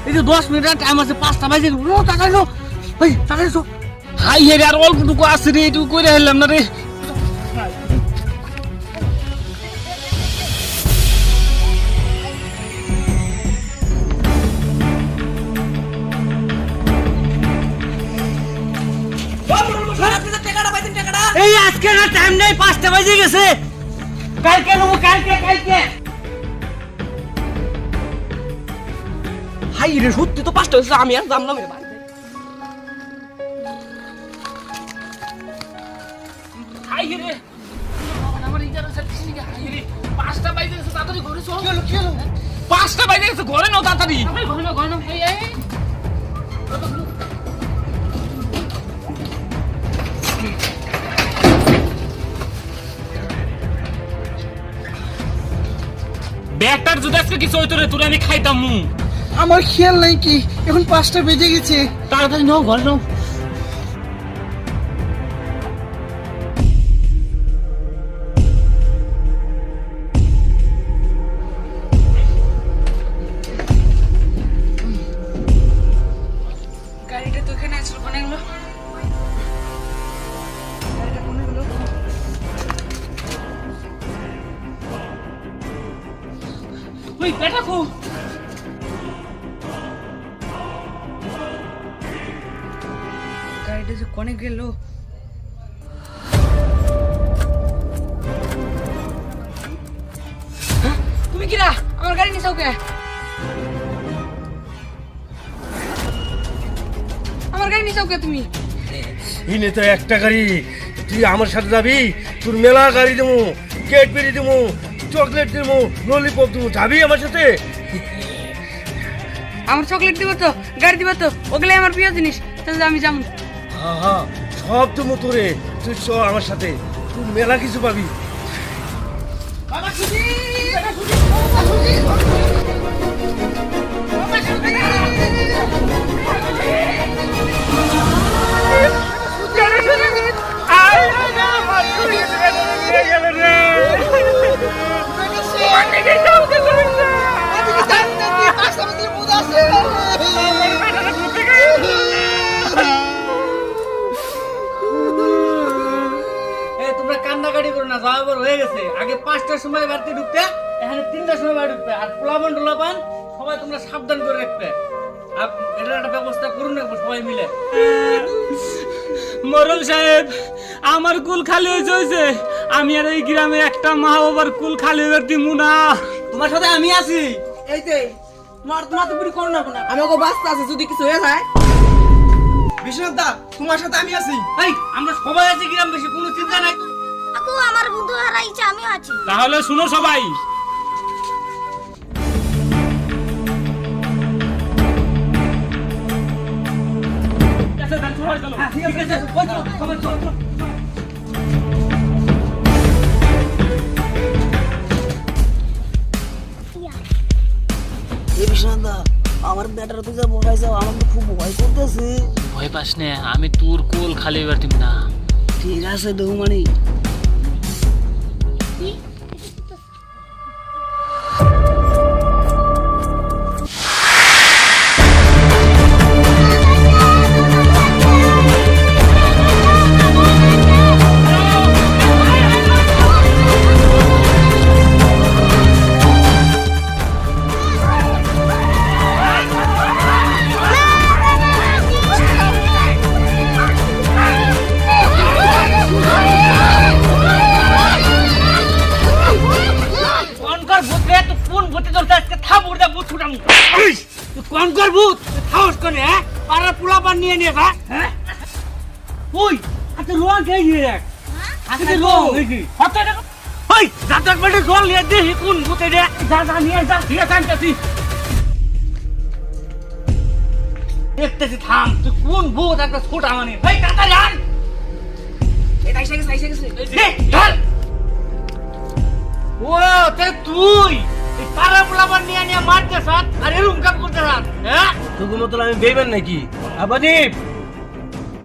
এই যে 10 minute time আছে 5টা বাজে তাকাইলো ভাই তাকাইছো হাই হে আর অল্পটুকু আছে রে এটুকু কইরা হইলাম না রে এই আজকে না টাইম নেই 5টা বাজে গেছে কালকে নেবো কালকে হাই রে সত্যি তো 5টা হয়েছে আমি আর জানলাম রে ভাই হাই রে আমার ইজারা সাথে কি হাই রে 5টা বাজে গেছে তাড়াতাড়ি ঘরে চল কি হলো 5টা বাজে গেছে ঘরে নাও তাড়াতাড়ি ঘরে নাও এই ব্যাগটার যদি আজকে কিছু হইতো রে তোরে আমি খাইতাম মু আমার খেয়াল নাই কি এখন 5টা বেজে গেছে তাড়াতাড়ি নাও ঘরে নাও গাড়িটা তো এখানে আছে কোনে গেল গাড়িটা কোনে গেল ওই বেটা কো গাড়িটা যে কোনে গেল তুমি কিরা আমার গাড়ি নিছাও কে আমার গাড়ি নিছাও কে তুমি ইনে তো একটা গাড়ি তুই আমার সাথে যাবি তোর মেলা গাড়ি দেবো ক্যাডবেরি দেবো চকলেট দেবো ললিপপ দেবো যাবি আমার সাথে আমার চকলেট দিব তো গাড়ি দিব তো ওগুলাই আমার প্রিয় জিনিস তাহলে আমি যাবো হ্যাঁ হ্যাঁ সব দেবো তোরে তুই চ আমার সাথে তুই মেলা কিছু পাবি তোমরা কান্নাকাটি করো না যাওয়া বড় হয়ে গেছে আগে 5টার সময় বাড়িতে ঢুকতে এখানে 3টার সময় বাড়ি ঢুকতে আর পোলাপান টোলাপান সবাই তোমরা সাবধান করে রাখবে আর এটার একটা ব্যবস্থা করুন রাখবো সবাই মিলে মরল সাহেব আমার কুল খালি হয়েছে আমি আর এই গ্রামে একটা মা বাবার কুল খালি হয়ে দিমু না তোমার সাথে আমি আছি এই যে তোমার তো পুরি করো না আমাকে বাস্তা আছে যদি কিছু হয়ে যায় বিশ্বনাথ দা তোমার সাথে আমি আছি এই আমরা সবাই আছি গ্রাম বেশি কোনো চিন্তা নাই আকু আমার বন্ধু হারাইছে আমিও আছি তাহলে শুনো সবাই আমার ব্যাটারা তো যা বসাইছে আমার তো খুব ভয় করতেছে ভয় পাস না আমি তোর কোল খালি এবার দিম না ঠিক আছে দেহুমানি কোন কর ভূত সাহস করে হ্যাঁ পাড়ার পোলাপান নিয়ে নিয়ে যা হ্যাঁ ওই আচ্ছা লোয়া গেই রে আচ্ছা লো হতে না ওই দাদার বড় জল নিয়ে দে কোন ভূতে রে যা যা নিয়ে যা দিয়ে কানতাছি দেখতেছি থাম তুই কোন ভূত একটা ছোট আমানি ভাই কাটা জান এই আইসা গেছে দে ধর ও তে তুই এই পাড়া পোলাপান নিয়ে নিয়ে মারতে সাথ আর এরকম কাম করতে সাথ হ্যাঁ তোকে মতো আমি বেইমান নাকি আবাদীপ